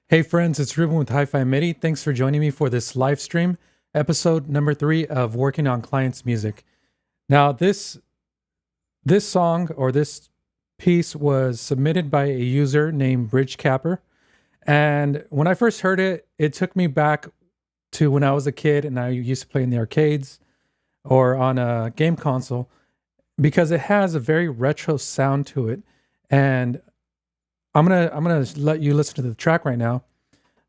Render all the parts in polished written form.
Hey friends, it's Ruben with Hi-Fi MIDI. Thanks for joining me for this live stream, episode number 3 of Working on Clients Music. Now this song or this piece was submitted by a user named Bridge Capper. And when I first heard it, it took me back to when I was a kid and I used to play in the arcades or on a game console because it has a very retro sound to it. And I'm gonna let you listen to the track right now,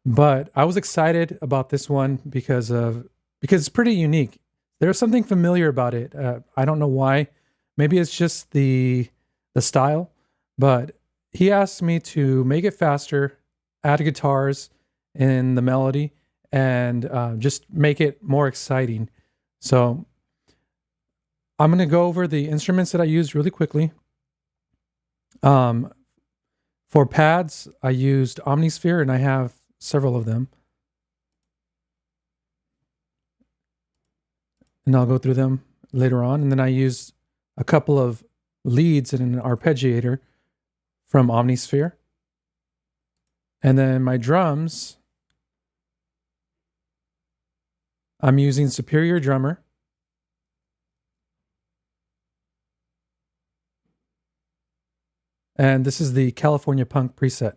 but I was excited about this one because it's pretty unique. There's something familiar about it. I don't know why. Maybe it's just the style, but he asked me to make it faster, add guitars in the melody, and just make it more exciting. So I'm gonna go over the instruments that I used really quickly. For pads, I used Omnisphere, and I have several of them. And I'll go through them later on. And then I used a couple of leads in an arpeggiator from Omnisphere. And then my drums, I'm using Superior Drummer. And this is the California Punk preset.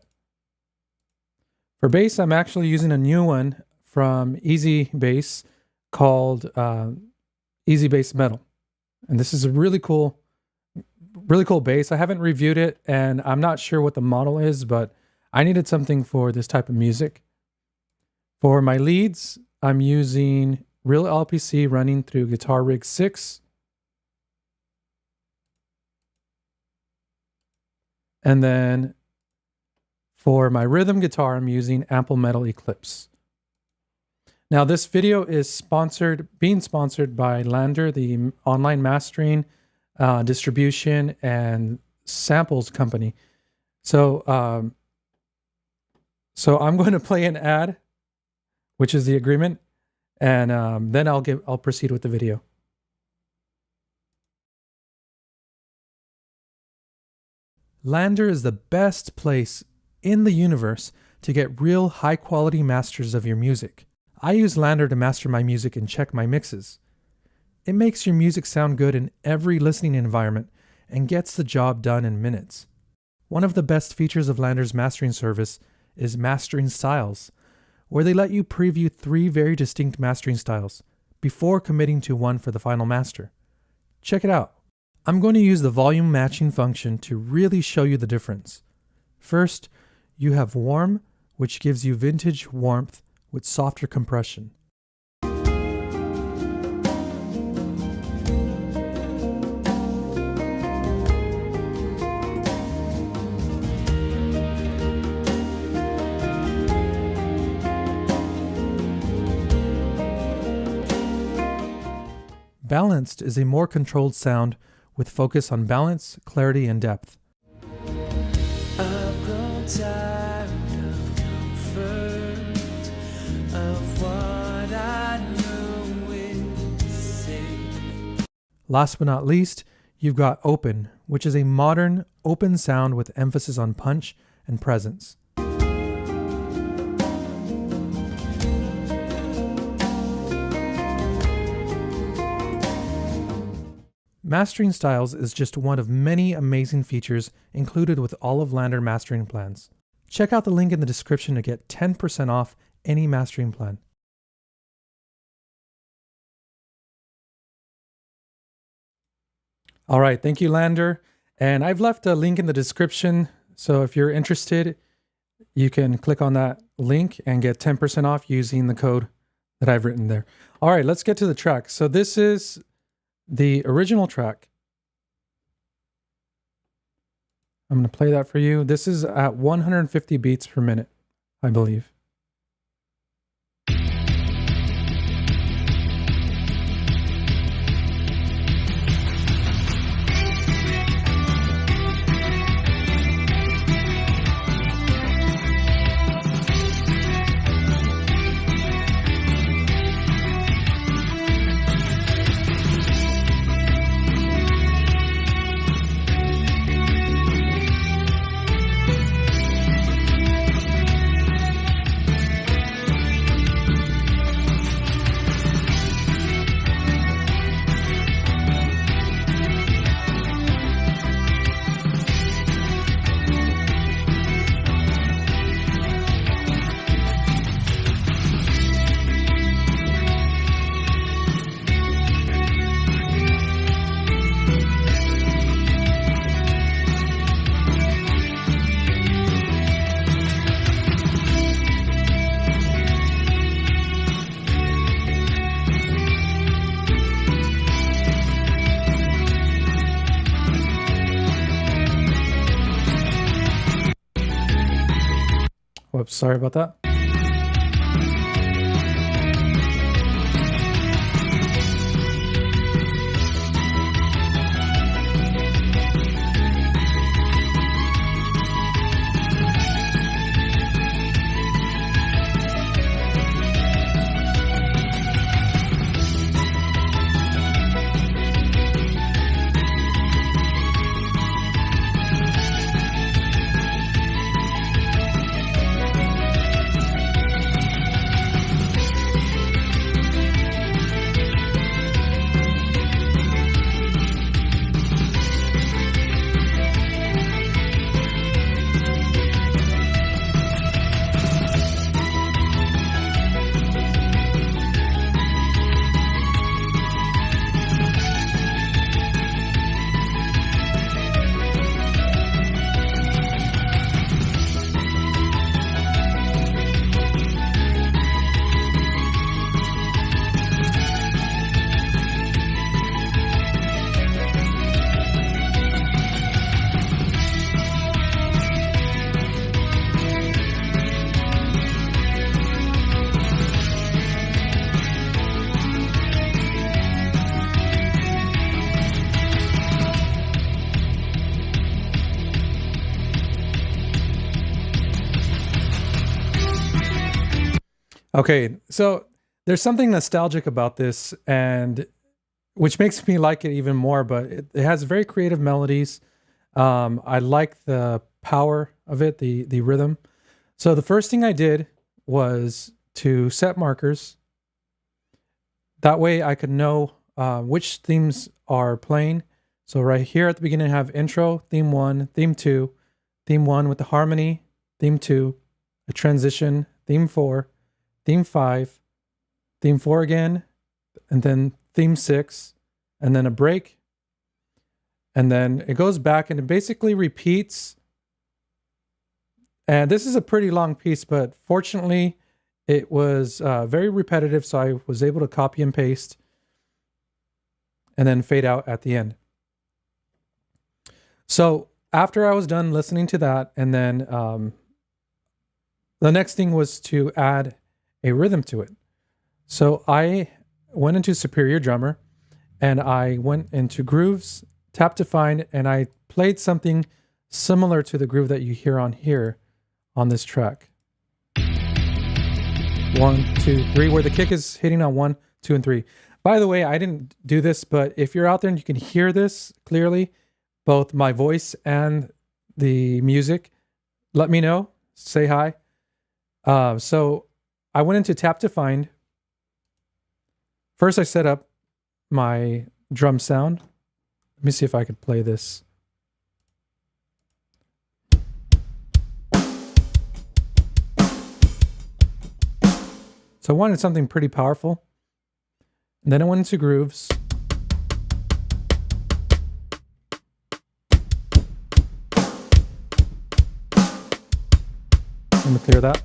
For bass, I'm actually using a new one from Easy Bass called Easy Bass Metal. And this is a really cool bass. I haven't reviewed it and I'm not sure what the model is, but I needed something for this type of music. For my leads, I'm using Real LPC running through Guitar Rig 6. And then for my rhythm guitar, I'm using Ample Metal Eclipse. Now this video is being sponsored by Lander, the online mastering, distribution, and samples company. So I'm going to play an ad, which is the agreement, and then I'll proceed with the video. Lander is the best place in the universe to get real high-quality masters of your music. I use Lander to master my music and check my mixes. It makes your music sound good in every listening environment and gets the job done in minutes. One of the best features of Lander's mastering service is Mastering Styles, where they let you preview 3 very distinct mastering styles before committing to one for the final master. Check it out. I'm going to use the volume matching function to really show you the difference. First, you have warm, which gives you vintage warmth with softer compression. Balanced is a more controlled sound with focus on balance, clarity, and depth. I've grown tired of comfort, of what I know is safe. Last but not least, you've got open, which is a modern, open sound with emphasis on punch and presence. Mastering Styles is just one of many amazing features included with all of Lander mastering plans. Check out the link in the description to get 10% off any mastering plan. All right, thank you, Lander. And I've left a link in the description, so if you're interested, you can click on that link and get 10% off using the code that I've written there. All right, let's get to the track. So this is the original track. I'm going to play that for you. This is at 150 beats per minute, I believe. Oops, sorry about that. Okay, so there's something nostalgic about this, and which makes me like it even more. But it has very creative melodies. I like the power of it, the rhythm. So the first thing I did was to set markers. That way I could know which themes are playing. So right here at the beginning, I have intro, theme 1, theme 2, theme 1 with the harmony, theme 2, a transition, theme 4, theme 5, theme 4 again, and then theme 6, and then a break. And then it goes back and it basically repeats. And this is a pretty long piece, but fortunately it was very repetitive, so I was able to copy and paste and then fade out at the end. So after I was done listening to that, and then the next thing was to add a rhythm to it. So I went into Superior Drummer and I went into grooves, tap to find, and I played something similar to the groove that you hear on here on this track. 1, 2, 3, where the kick is hitting on 1, 2, and 3. By the way, I didn't do this, but if you're out there and you can hear this clearly, both my voice and the music, let me know. Say hi. So I went into tap to find. First, I set up my drum sound. Let me see if I could play this. So I wanted something pretty powerful. And then I went into grooves. Let me clear that.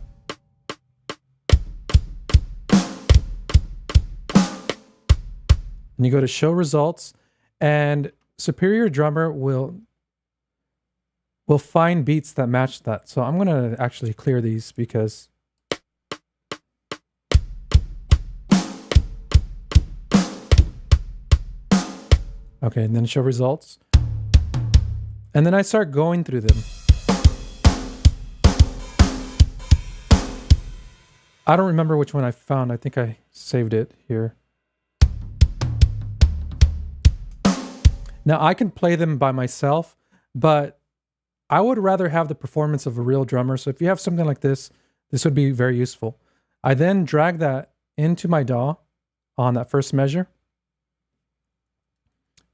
And you go to show results, and Superior Drummer will find beats that match that. So I'm going to actually clear these because okay, and then show results. And then I start going through them. I don't remember which one I found. I think I saved it here. Now I can play them by myself, but I would rather have the performance of a real drummer. So if you have something like this, this would be very useful. I then drag that into my DAW on that first measure.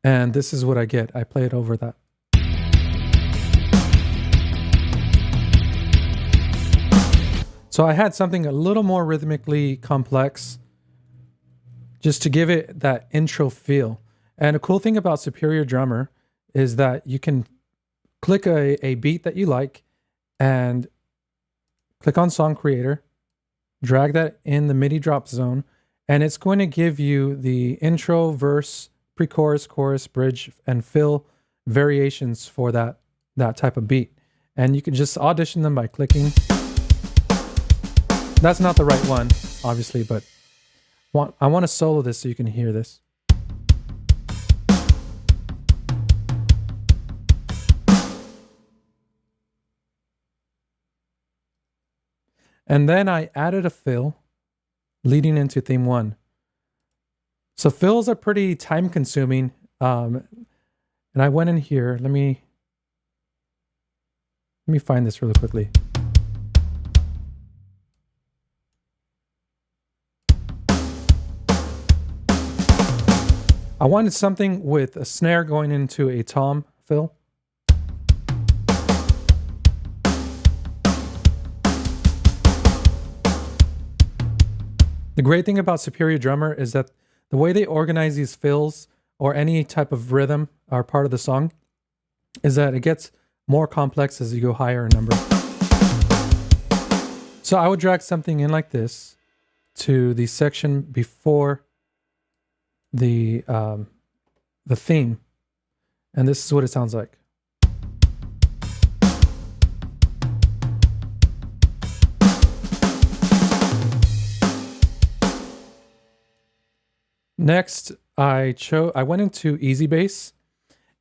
And this is what I get. I play it over that. So I had something a little more rhythmically complex just to give it that intro feel. And a cool thing about Superior Drummer is that you can click a beat that you like and click on Song Creator, drag that in the MIDI drop zone, and it's going to give you the intro, verse, pre-chorus, chorus, bridge, and fill variations for that type of beat. And you can just audition them by clicking. That's not the right one, obviously, but I want to solo this so you can hear this. And then I added a fill leading into theme 1. So fills are pretty time consuming. And I went in here. Let me find this really quickly. I wanted something with a snare going into a tom fill. The great thing about Superior Drummer is that the way they organize these fills or any type of rhythm or part of the song is that it gets more complex as you go higher in number. So I would drag something in like this to the section before the theme, and this is what it sounds like. Next, I went into easy bass,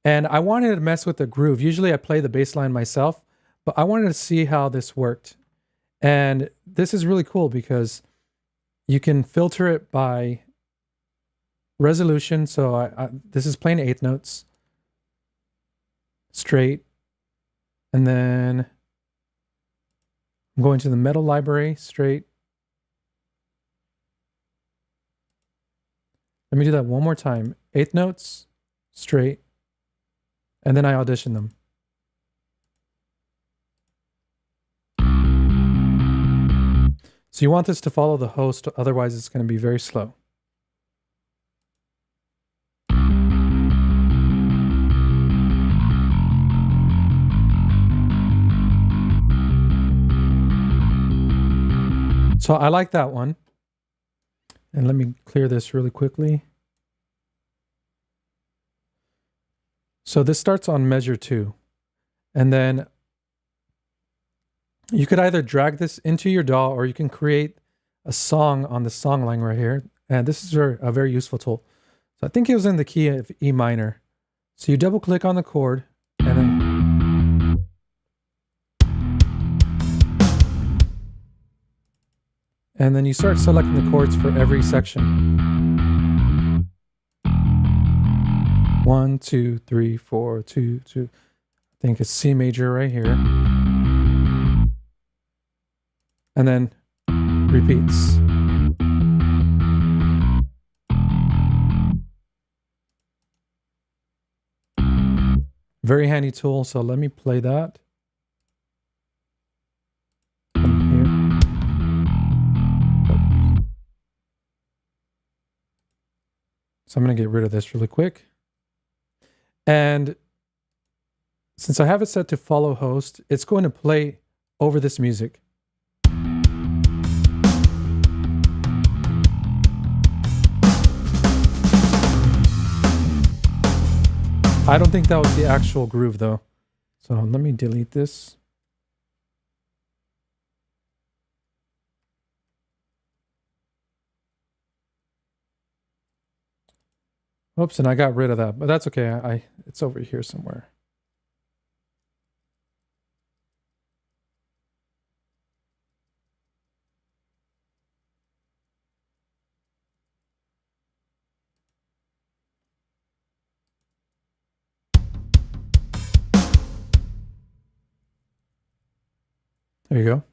and I wanted to mess with the groove. Usually I play the bass line myself, but I wanted to see how this worked. And this is really cool because you can filter it by resolution. So this is playing 8th notes straight, and then I'm going to the metal library straight. Let me do that one more time. 8th notes straight, and then I audition them. So you want this to follow the host, otherwise it's going to be very slow. So I like that one. And let me clear this really quickly. So this starts on measure 2. And then you could either drag this into your DAW or you can create a song on the song line right here. And this is a very useful tool. So I think it was in the key of E minor. So you double click on the chord and then you start selecting the chords for every section. 1, 2, 3, 4, 2, 2. I think it's C major right here. And then repeats. Very handy tool, so let me play that. So I'm going to get rid of this really quick. And since I have it set to follow host, it's going to play over this music. I don't think that was the actual groove though. So let me delete this. Oops, and I got rid of that, but that's okay. It's over here somewhere. There you go.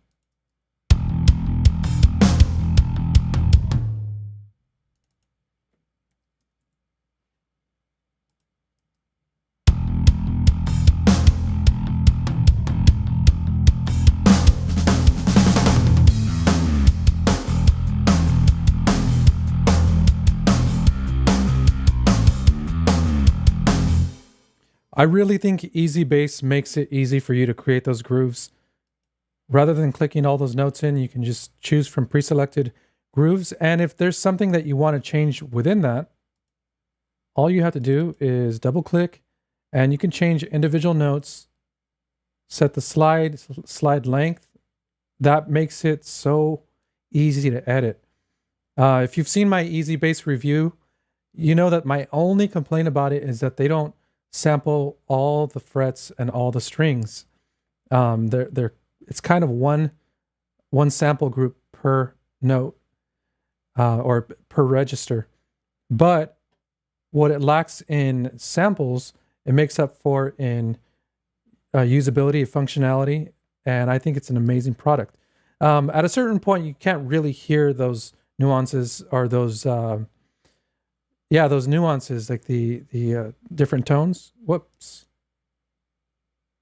I really think Easy Bass makes it easy for you to create those grooves. Rather than clicking all those notes in, you can just choose from pre-selected grooves. And if there's something that you want to change within that, all you have to do is double click and you can change individual notes, set the slide length. That makes it so easy to edit. If you've seen my Easy Bass review, you know that my only complaint about it is that they don't sample all the frets and all the strings. It's kind of one sample group per note, or per register. But what it lacks in samples, it makes up for in usability, functionality, and I think it's an amazing product. At a certain point, you can't really hear those nuances, or those nuances, like the different tones. Whoops,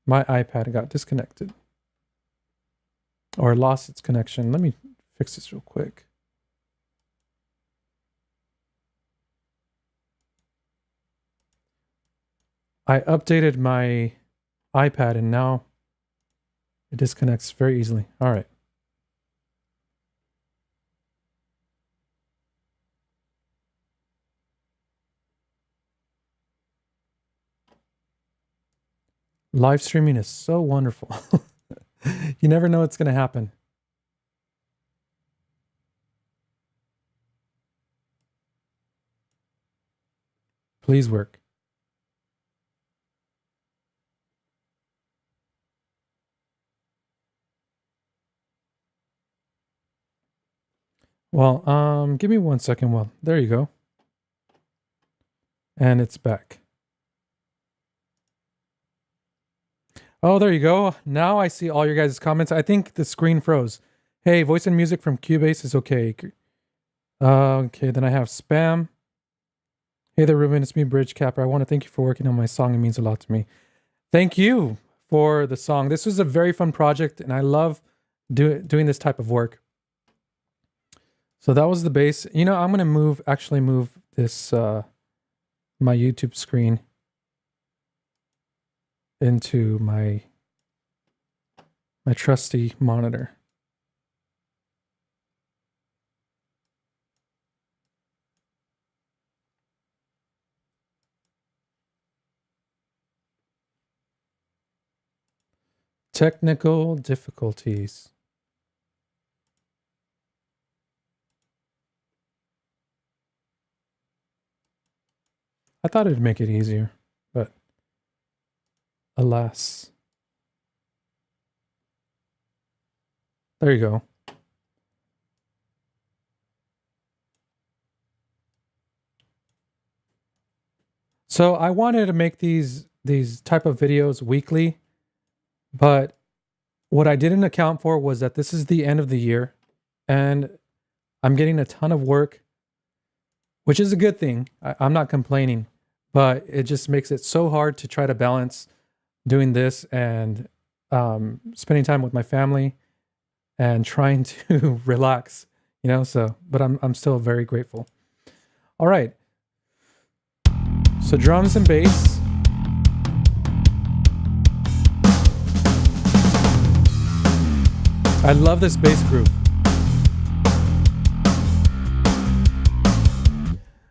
my iPad got disconnected or lost its connection. Let me fix this real quick. I updated my iPad and now it disconnects very easily. All right. Live streaming is so wonderful. You never know what's going to happen. Please work. Well, give me 1 second. Well, there you go. And it's back. Oh, there you go. Now I see all your guys' comments. I think the screen froze. Hey, voice and music from Cubase is okay. Okay, then I have spam. Hey there, Ruben. It's me, Bridge Capper. I want to thank you for working on my song. It means a lot to me. Thank you for the song. This was a very fun project, and I love doing this type of work. So that was the bass. You know, I'm going to actually move this, my YouTube screen into my trusty monitor. Technical difficulties. I thought it'd make it easier, but alas. There you go. So I wanted to make these type of videos weekly, but what I didn't account for was that this is the end of the year and I'm getting a ton of work, which is a good thing. I'm not complaining, but it just makes it so hard to try to balance doing this and spending time with my family and trying to relax, you know, but I'm still very grateful. All right. So drums and bass. I love this bass groove.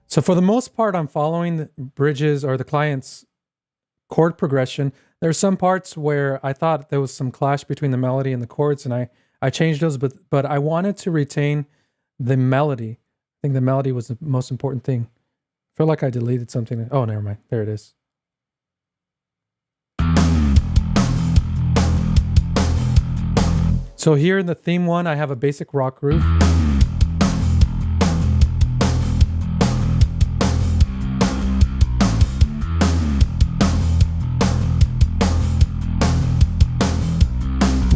So for the most part, I'm following the Bridges or the client's chord progression. There are some parts where I thought there was some clash between the melody and the chords, and I changed those, but I wanted to retain the melody. I think the melody was the most important thing. I feel like I deleted something. Oh, never mind. There it is. So here in the theme one, I have a basic rock groove.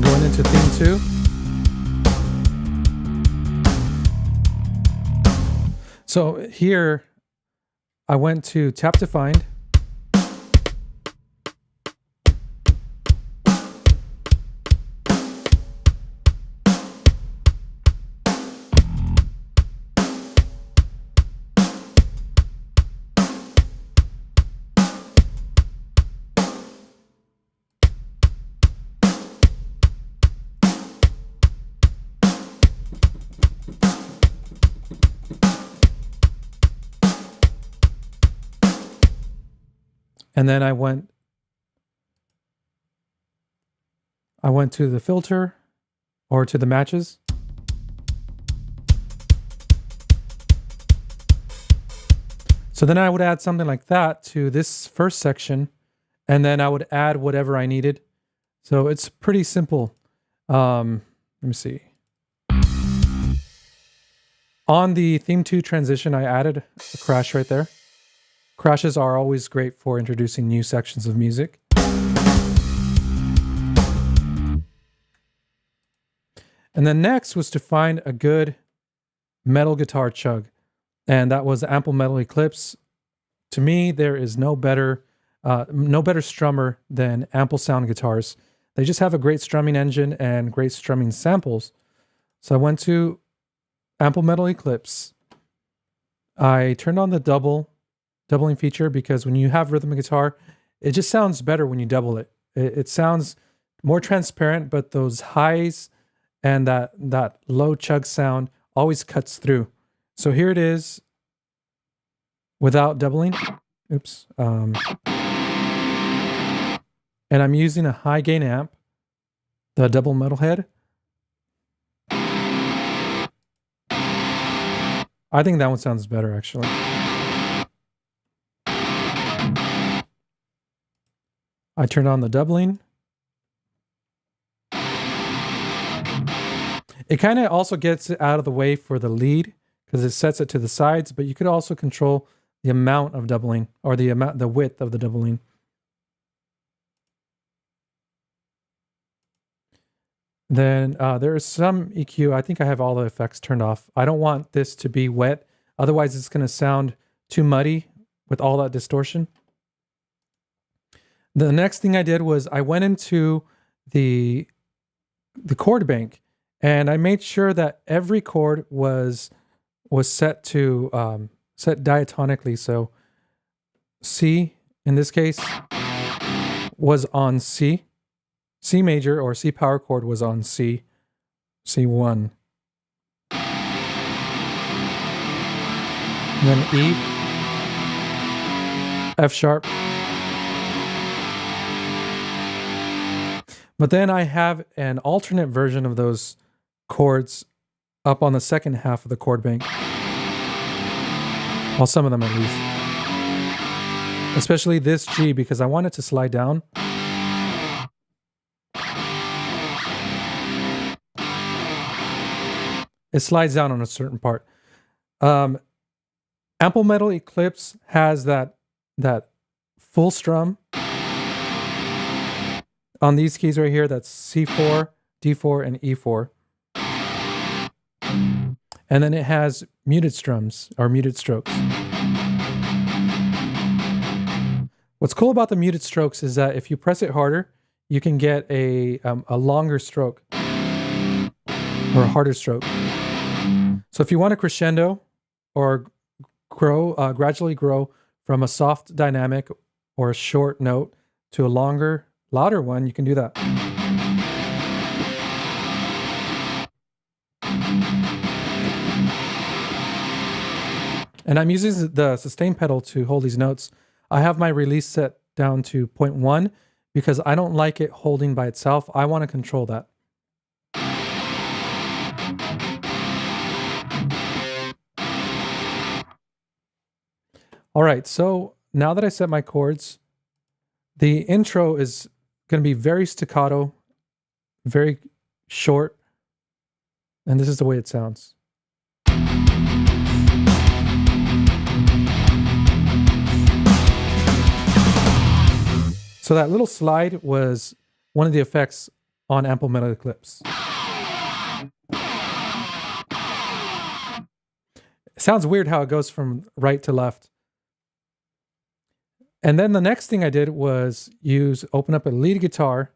Going into theme two. So here, I went to tap to find. And then I went to the filter or to the matches. So then I would add something like that to this first section, and then I would add whatever I needed. So it's pretty simple. Let me see. On the theme 2 transition, I added a crash right there. Crashes are always great for introducing new sections of music. And then next was to find a good metal guitar chug. And that was Ample Metal Eclipse. To me, there is no better strummer than Ample Sound guitars. They just have a great strumming engine and great strumming samples. So I went to Ample Metal Eclipse. I turned on the doubling feature because when you have rhythm guitar, it just sounds better when you double it. It sounds more transparent, but those highs and that low chug sound always cuts through. So here it is without doubling. Oops. And I'm using a high gain amp, the double metalhead. I think that one sounds better, actually. I turned on the doubling. It kind of also gets it out of the way for the lead because it sets it to the sides, but you could also control the amount of doubling or the width of the doubling. Then there is some EQ. I think I have all the effects turned off. I don't want this to be wet. Otherwise, it's going to sound too muddy with all that distortion. The next thing I did was I went into the chord bank and I made sure that every chord was set to set diatonically. So C in this case was on C. C major or C power chord was on C, C1. And then E, F sharp. But then I have an alternate version of those chords up on the second half of the chord bank. Well, some of them at least. Especially this G because I want it to slide down. It slides down on a certain part. Ample Metal Eclipse has that full strum on these keys right here. That's C4, D4, and E4. And then it has muted strums or muted strokes. What's cool about the muted strokes is that if you press it harder, you can get a longer stroke or a harder stroke. So if you want to crescendo or gradually grow from a soft dynamic or a short note to a longer, louder one, you can do that. And I'm using the sustain pedal to hold these notes. I have my release set down to 0.1 because I don't like it holding by itself. I want to control that. All right, so now that I set my chords, the intro is going to be very staccato, very short, and this is the way it sounds. So that little slide was one of the effects on Ample Metal Eclipse. It sounds weird how it goes from right to left. And then the next thing I did was open up a lead guitar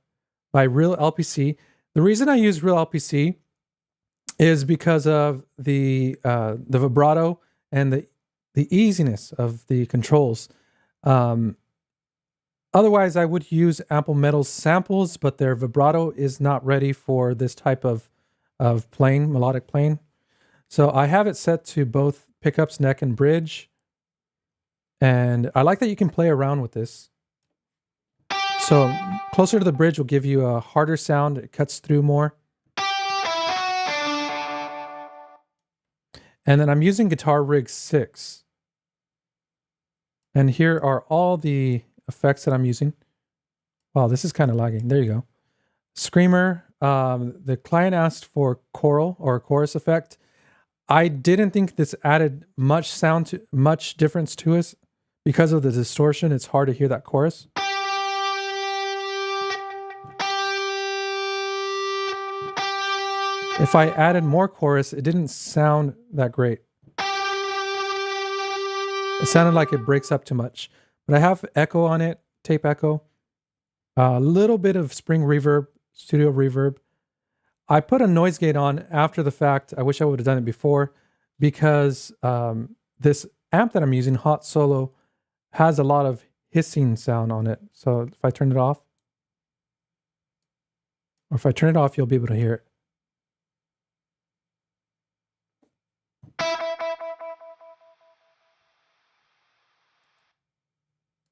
by Real LPC. The reason I use Real LPC is because of the vibrato and the easiness of the controls. Otherwise, I would use Ample Metal's samples, but their vibrato is not ready for this type of playing, melodic playing. So I have it set to both pickups, neck, and bridge. And I like that you can play around with this. So closer to the bridge will give you a harder sound. It cuts through more. And then I'm using Guitar Rig 6. And here are all the effects that I'm using. Wow, this is kind of lagging. There you go. Screamer. The client asked for choral or chorus effect. I didn't think this added much difference to us because of the distortion. It's hard to hear that chorus. If I added more chorus, it didn't sound that great. It sounded like it breaks up too much. But I have echo on it, tape echo, a little bit of spring reverb, studio reverb. I put a noise gate on after the fact. I wish I would have done it before because this amp that I'm using, Hot Solo, has a lot of hissing sound on it. So if I turn it off, or if I turn it off, you'll be able to hear it.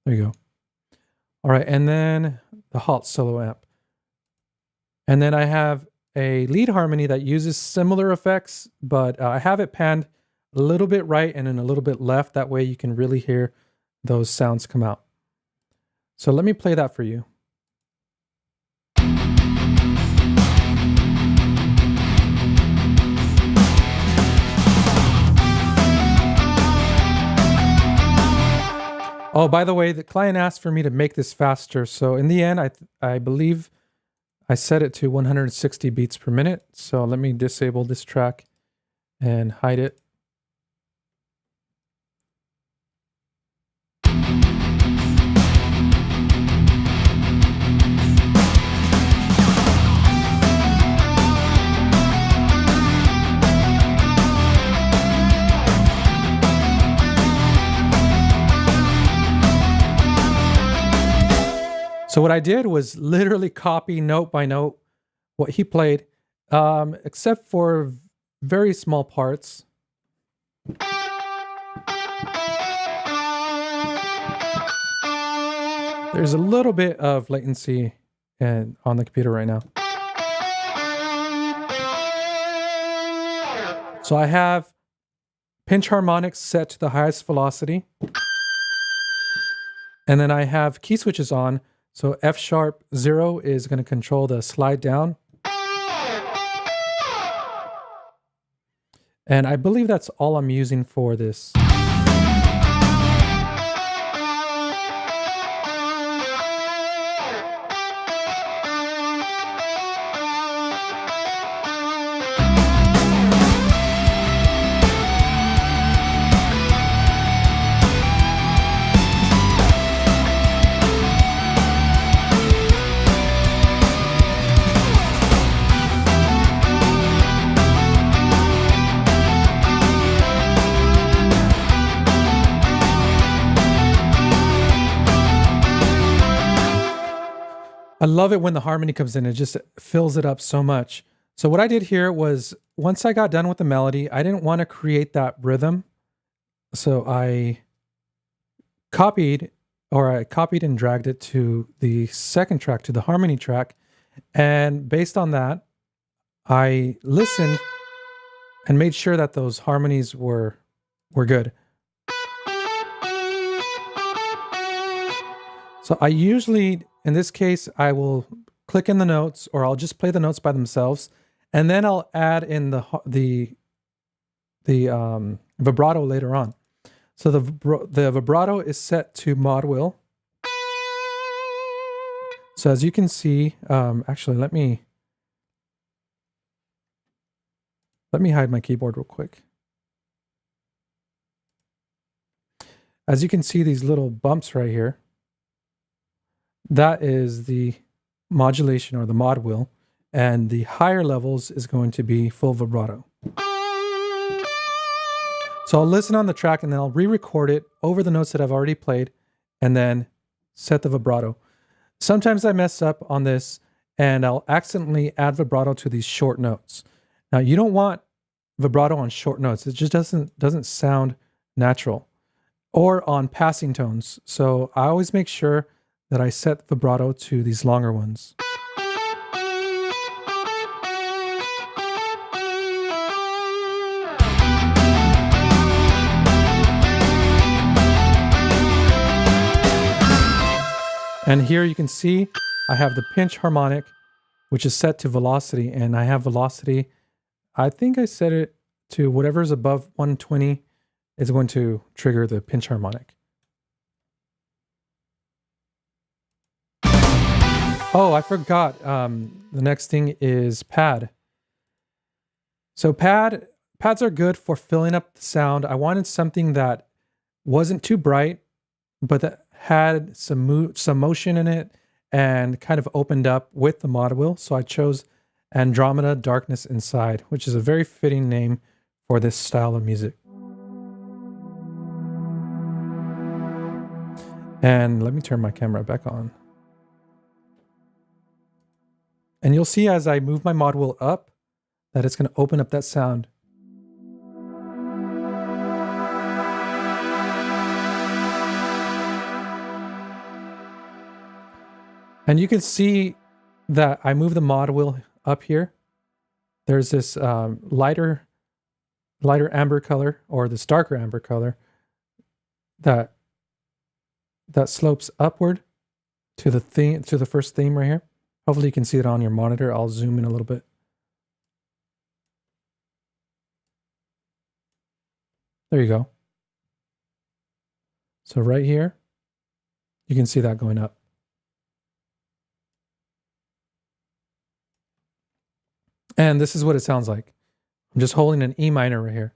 There you go. All right, and then the Hot Solo amp. And then I have a lead harmony that uses similar effects, but I have it panned a little bit right and then a little bit left. That way you can really hear those sounds come out. So let me play that for you. Oh, by the way, the client asked for me to make this faster. So in the end, I believe I set it to 160 beats per minute. So let me disable this track and hide it. So what I did was literally copy note by note what he played, except for very small parts. There's a little bit of latency on the computer right now. So I have pinch harmonics set to the highest velocity. And then I have key switches on. So F sharp 0 is going to control the slide down. And I believe that's all I'm using for this. I love it when the harmony comes in. It just fills it up so much. So what I did here was, once I got done with the melody, I didn't want to create that rhythm. So I copied and dragged it to the second track, to the harmony track. And based on that, I listened and made sure that those harmonies were good. So I usually, in this case, I will click in the notes, or I'll just play the notes by themselves, and then I'll add in the vibrato later on. So the vibrato is set to mod wheel. So as you can see, actually, let me hide my keyboard real quick. As you can see, these little bumps right here, that is the modulation or the mod wheel, and the higher levels is going to be full vibrato. So I'll listen on the track and then I'll re-record it over the notes that I've already played and then set the vibrato. Sometimes I mess up on this and I'll accidentally add vibrato to these short notes. Now you don't want vibrato on short notes. It just doesn't sound natural, or on passing tones. So I always make sure that I set vibrato to these longer ones. And here you can see I have the pinch harmonic, which is set to velocity, and I have velocity. I think I set it to whatever's above 120 is going to trigger the pinch harmonic. Oh, I forgot. The next thing is pad. So pads are good for filling up the sound. I wanted something that wasn't too bright, but that had some motion in it and kind of opened up with the mod wheel. So I chose Andromeda Darkness Inside, which is a very fitting name for this style of music. And let me turn my camera back on. And you'll see as I move my mod wheel up that it's going to open up that sound. And you can see that I move the mod wheel up here. There's this lighter amber color, or this darker amber color that slopes upward to the theme, to the first theme right here. Hopefully you can see it on your monitor. I'll zoom in a little bit. There you go. So right here, you can see that going up. And this is what it sounds like. I'm just holding an E minor right here.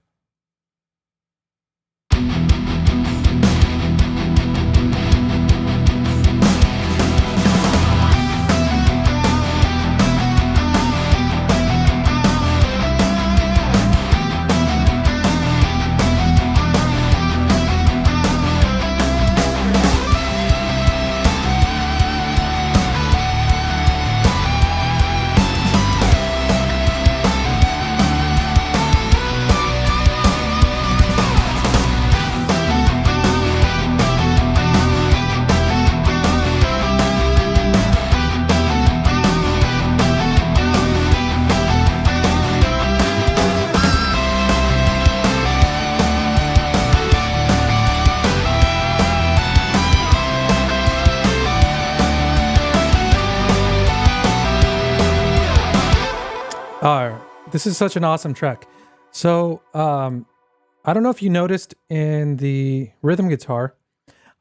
This is such an awesome track. So I don't know if you noticed in the rhythm guitar,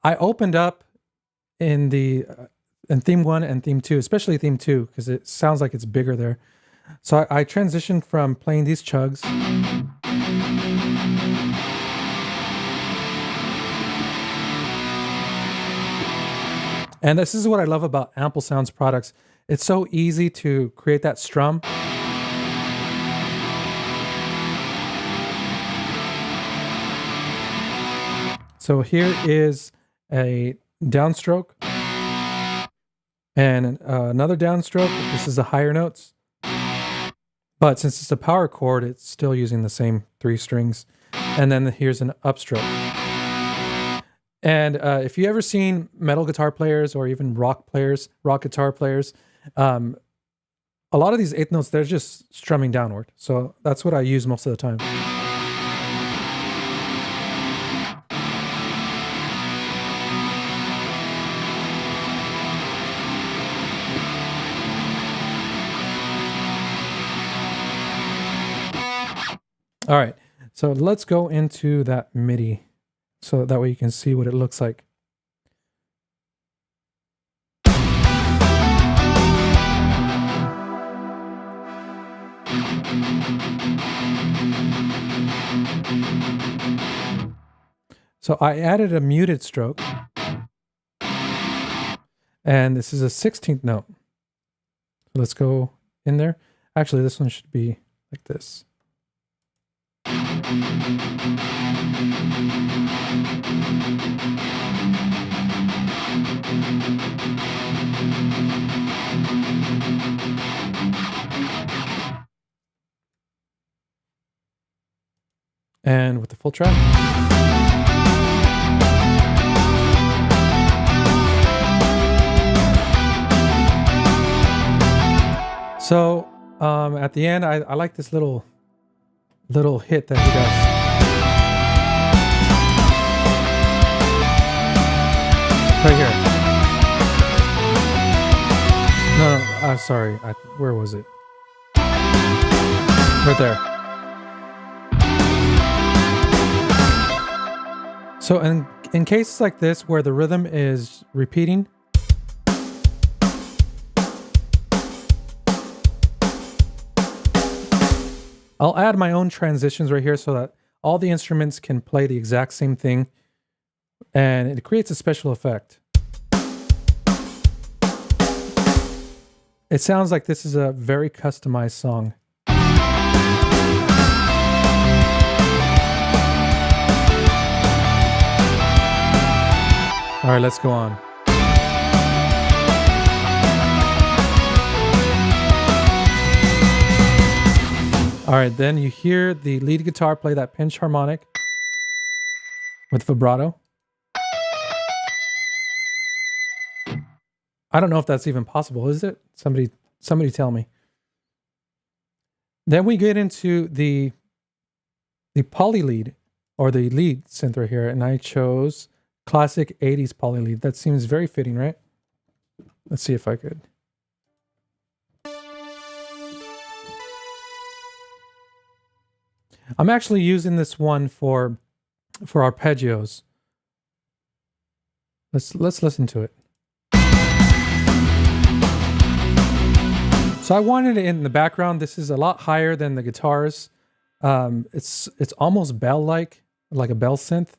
I opened up in the in theme 1 and theme 2, especially theme 2, because it sounds like it's bigger there. So I transitioned from playing these chugs and this is what I love about Ample Sounds products. It's so easy to create that strum. So here is a downstroke and another downstroke. This is the higher notes. But since it's a power chord, it's still using the same 3 strings. And then here's an upstroke. And if you ever seen metal guitar players or even rock guitar players, a lot of these 8th notes, they're just strumming downward. So that's what I use most of the time. All right, so let's go into that MIDI so that way you can see what it looks like. So I added a muted stroke, and this is a 16th note. So let's go in there. Actually, this one should be like this. And with the full track. So at the end, I like this little hit that he does. Right here. Sorry, where was it? Right there. So in cases like this where the rhythm is repeating, I'll add my own transitions right here so that all the instruments can play the exact same thing, and it creates a special effect. It sounds like this is a very customized song. All right, let's go on. All right, then you hear the lead guitar play that pinch harmonic with vibrato. I don't know if that's even possible, is it? Somebody tell me. Then we get into the poly lead, or the lead synth right here, and I chose classic 80s poly lead. That seems very fitting, right? Let's see if I could. I'm actually using this one for arpeggios. Let's listen to it. So I wanted it in the background. This is a lot higher than the guitars. It's almost bell-like, like a bell synth.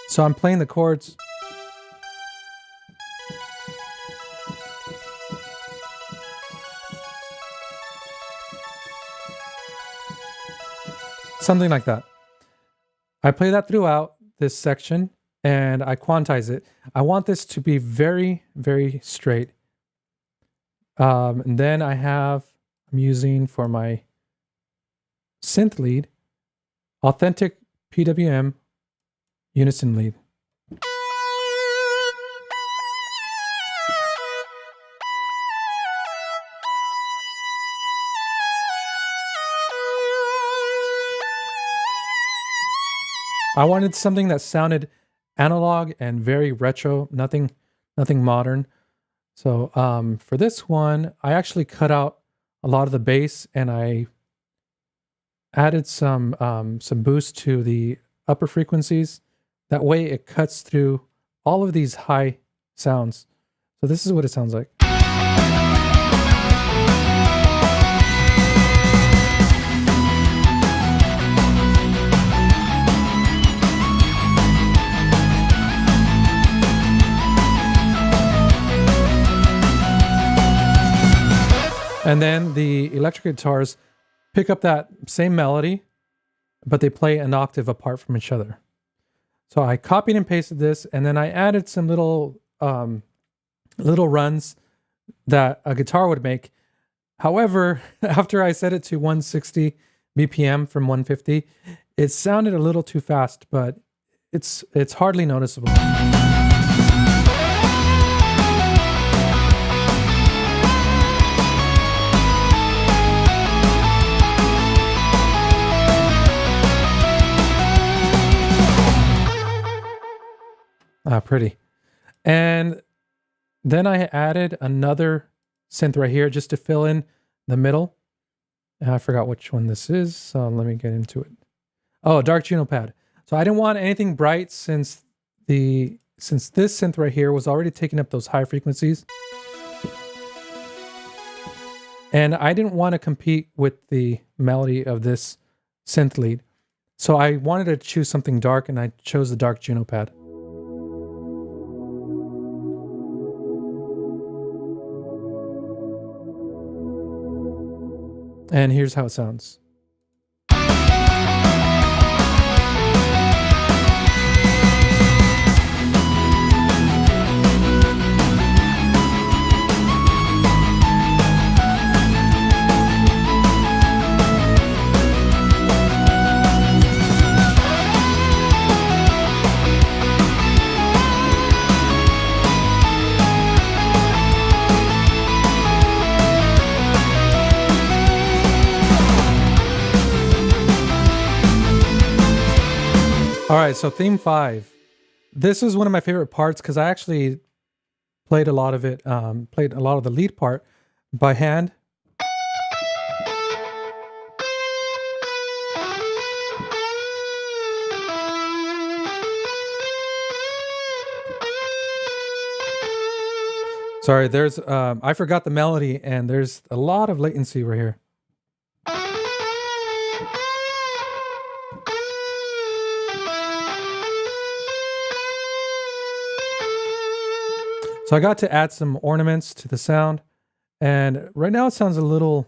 So I'm playing the chords. Something like that. I play that throughout this section and I quantize it. I want this to be very, very straight. And then I'm using for my synth lead, authentic PWM unison lead. I wanted something that sounded analog and very retro, nothing modern. So for this one, I actually cut out a lot of the bass and I added some boost to the upper frequencies. That way it cuts through all of these high sounds. So this is what it sounds like. And then the electric guitars pick up that same melody, but they play an octave apart from each other. So I copied and pasted this, and then I added some little runs that a guitar would make. However, after I set it to 160 BPM from 150, it sounded a little too fast, but it's hardly noticeable. Pretty. And then I added another synth right here just to fill in the middle. I forgot which one this is, so let me get into it. Oh, dark Juno pad. So I didn't want anything bright since this synth right here was already taking up those high frequencies. And I didn't want to compete with the melody of this synth lead. So I wanted to choose something dark, and I chose the dark Juno pad. And here's how it sounds. All right, so theme 5. This is one of my favorite parts because I actually played a lot of it, played a lot of the lead part, by hand. Sorry, there's I forgot the melody and there's a lot of latency right here. So I got to add some ornaments to the sound, and right now it sounds a little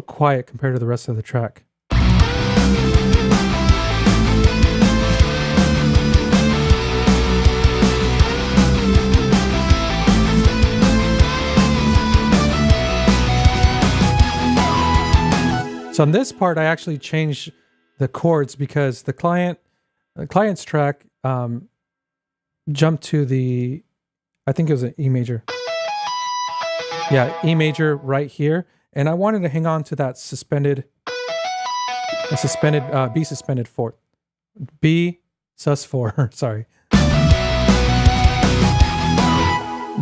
quiet compared to the rest of the track. So on this part, I actually changed the chords because the client's track jumped to the, I think it was an E major. Yeah, E major right here, and I wanted to hang on to that B suspended fourth, B sus4. Sorry,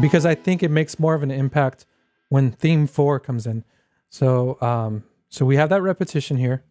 because I think it makes more of an impact when theme 4 comes in. So so we have that repetition here.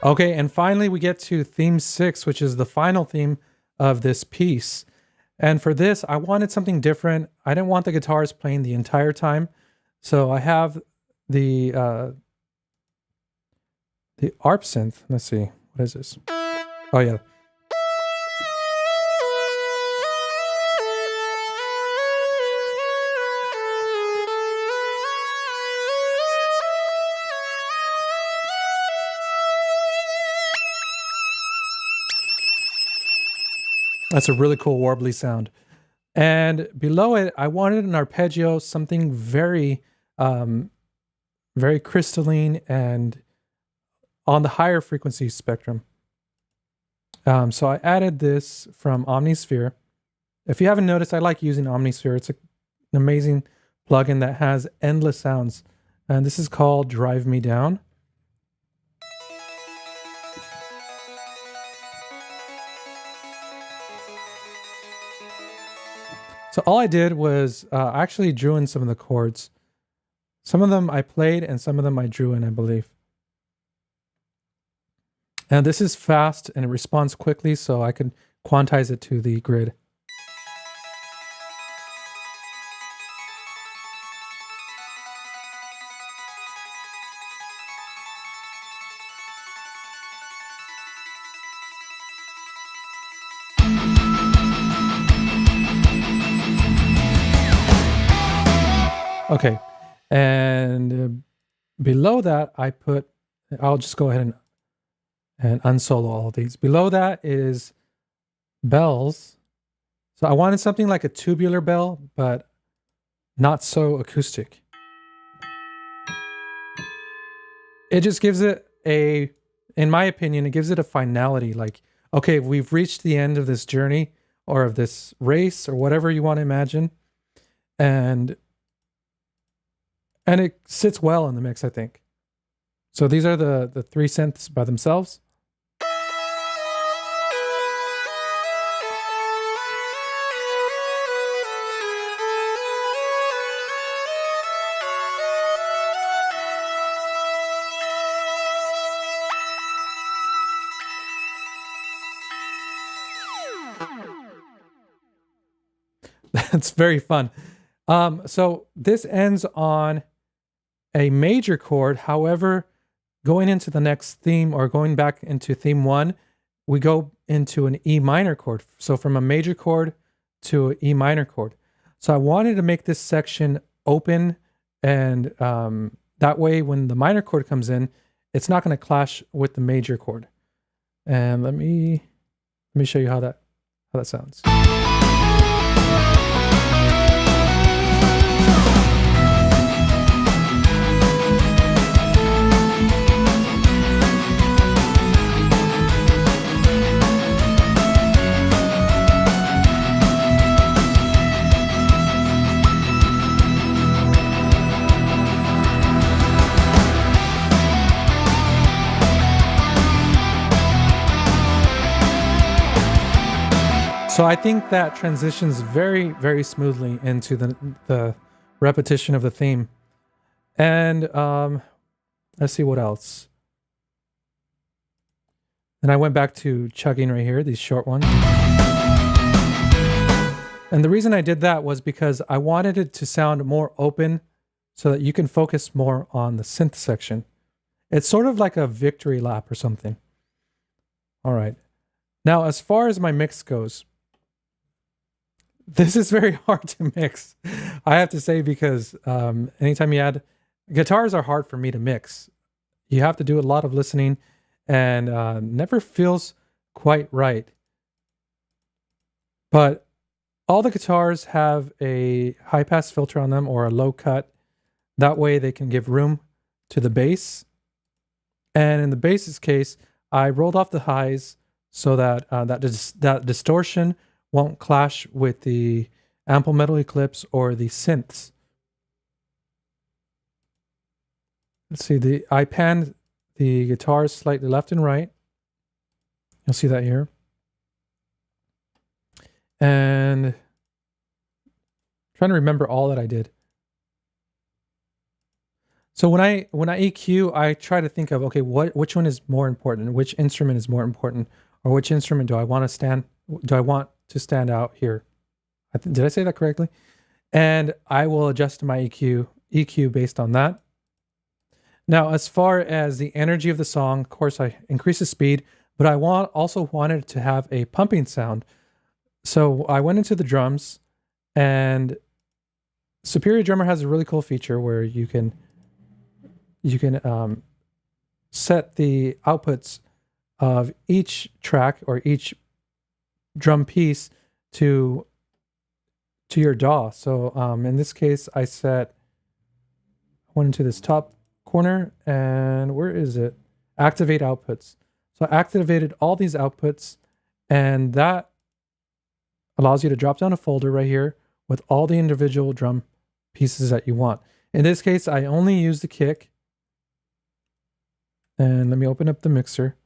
Okay, and finally we get to theme 6, which is the final theme of this piece. And for this, I wanted something different. I didn't want the guitars playing the entire time. So I have the ARP synth. Let's see, what is this? Oh yeah. That's a really cool warbly sound. And below it, I wanted an arpeggio, something very, very crystalline and on the higher frequency spectrum. So I added this from Omnisphere. If you haven't noticed, I like using Omnisphere. It's an amazing plugin that has endless sounds. And this is called Drive Me Down. So all I did was I actually drew in some of the chords. Some of them I played and some of them I drew in, I believe. And this is fast and it responds quickly, so I could quantize it to the grid. Okay, and below that I'll just go ahead and unsolo all of these. Below that is bells. So I wanted something like a tubular bell, but not so acoustic. It just gives it in my opinion, it gives it a finality. Like, okay, we've reached the end of this journey or of this race or whatever you want to imagine. And it sits well in the mix, I think. So these are the 3 synths by themselves. That's very fun. So this ends on a major chord. However, going into the next theme or going back into theme 1, we go into an E minor chord. So from a major chord to an E minor chord. So I wanted to make this section open, and that way when the minor chord comes in, it's not going to clash with the major chord. And let me show you how that sounds. So I think that transitions very, very smoothly into the repetition of the theme. And let's see what else. Then I went back to chugging right here, these short ones. And the reason I did that was because I wanted it to sound more open so that you can focus more on the synth section. It's sort of like a victory lap or something. All right. Now, as far as my mix goes, this is very hard to mix, I have to say, because anytime you add... Guitars are hard for me to mix. You have to do a lot of listening and never feels quite right. But all the guitars have a high pass filter on them or a low cut. That way they can give room to the bass. And in the bass's case, I rolled off the highs so that that distortion won't clash with the ample metal eclipse or the synths. Let's see, I panned the guitars slightly left and right. You'll see that here. And I'm trying to remember all that I did. So when I EQ, I try to think of, okay, which one is more important? Which instrument is more important? Or which instrument do I want to stand out here? Did I say that correctly? And I will adjust my EQ based on that. Now, as far as the energy of the song, of course, I increase the speed, but I also wanted to have a pumping sound. So I went into the drums, and Superior Drummer has a really cool feature where you can set the outputs of each track or each drum piece to your DAW. So in this case, I went into this top corner, and where is it? Activate outputs. So I activated all these outputs, and that allows you to drop down a folder right here with all the individual drum pieces that you want. In this case, I only use the kick. And let me open up the mixer.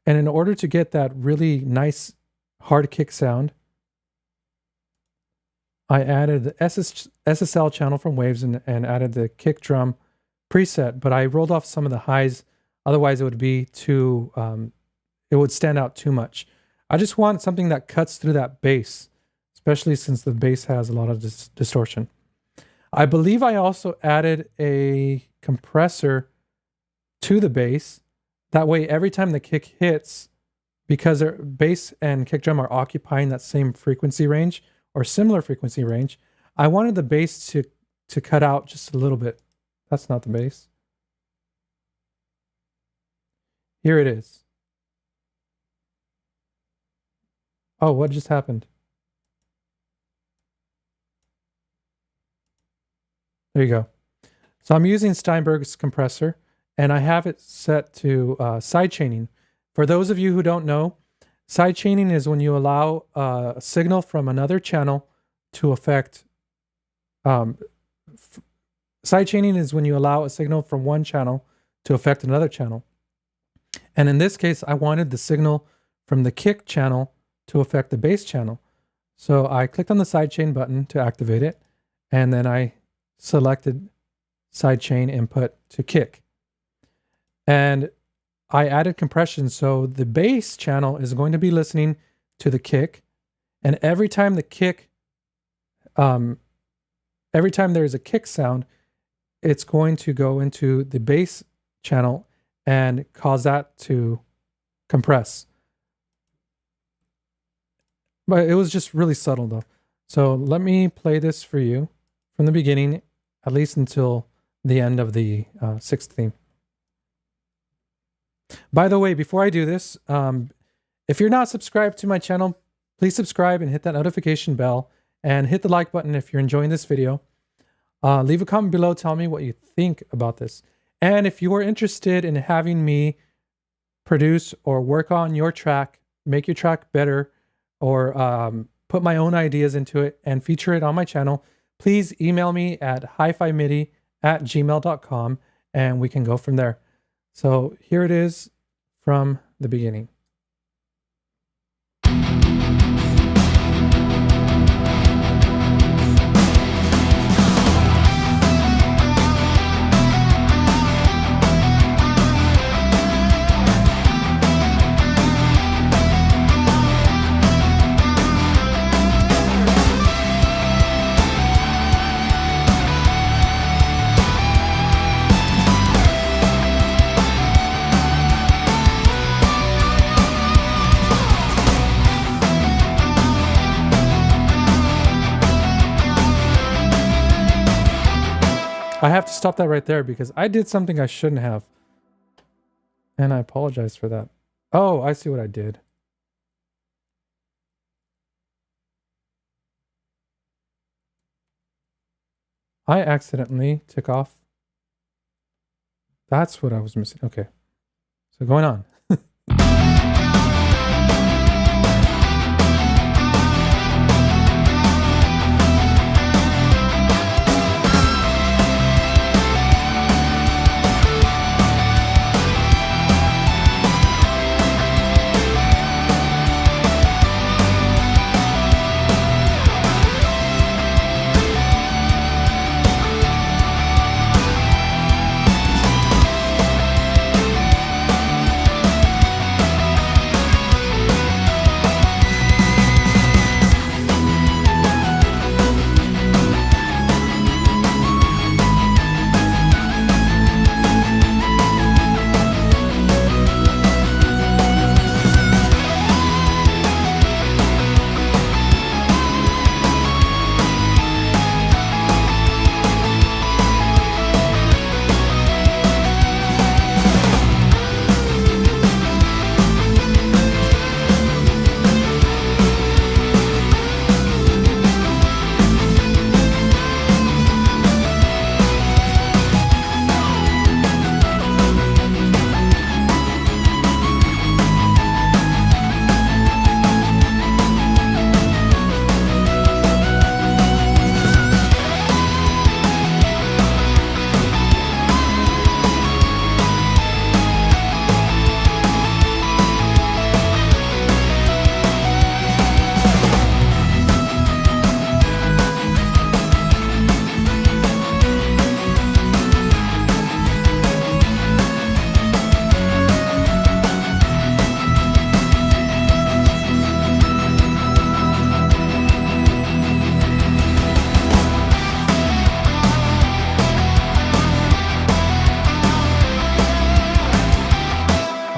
And in order to get that really nice hard kick sound, I added the SSL channel from Waves and added the kick drum preset, but I rolled off some of the highs. Otherwise, it would be too, it would stand out too much. I just want something that cuts through that bass, especially since the bass has a lot of distortion. I believe I also added a compressor to the bass. That way, every time the kick hits, because their bass and kick drum are occupying that same frequency range, or similar frequency range, I wanted the bass to cut out just a little bit. That's not the bass. Here it is. Oh, what just happened? There you go. So I'm using Steinberg's compressor, and I have it set to sidechaining. For those of you who don't know, sidechaining is when you allow a signal from another channel to affect... sidechaining is when you allow a signal from one channel to affect another channel. And in this case, I wanted the signal from the kick channel to affect the bass channel. So I clicked on the sidechain button to activate it, and then I selected sidechain input to kick. And I added compression, so the bass channel is going to be listening to the kick, and every time the kick, every time there's a kick sound, it's going to go into the bass channel and cause that to compress. But it was just really subtle though. So let me play this for you from the beginning, at least until the end of the sixth theme. By the way, before I do this, if you're not subscribed to my channel, please subscribe and hit that notification bell, and hit the like button if you're enjoying this video. Leave a comment below, tell me what you think about this. And if you are interested in having me produce or work on your track, make your track better, or put my own ideas into it and feature it on my channel, please email me at hifimidi@gmail.com, and we can go from there. So here it is from the beginning. I have to stop that right there because I did something I shouldn't have. And I apologize for that. Oh, I see what I did. I accidentally took off. That's what I was missing. Okay. So going on.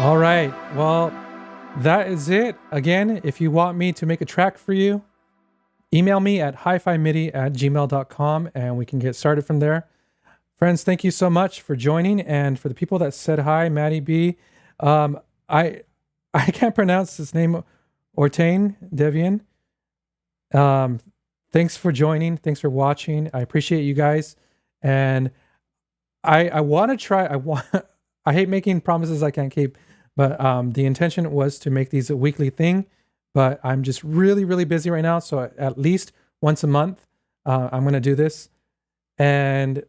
All right. Well, that is it. Again, if you want me to make a track for you, email me at hifimidi@gmail.com and we can get started from there. Friends, thank you so much for joining. And for the people that said hi, Maddie B, I can't pronounce his name, Ortain Devian. Thanks for joining. Thanks for watching. I appreciate you guys. And I want to try. I hate making promises I can't keep, but the intention was to make these a weekly thing. But I'm just really, really busy right now. So at least once a month, I'm going to do this. And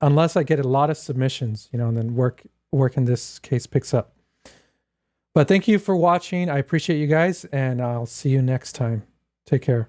unless I get a lot of submissions, and then work in this case picks up. But thank you for watching. I appreciate you guys, and I'll see you next time. Take care.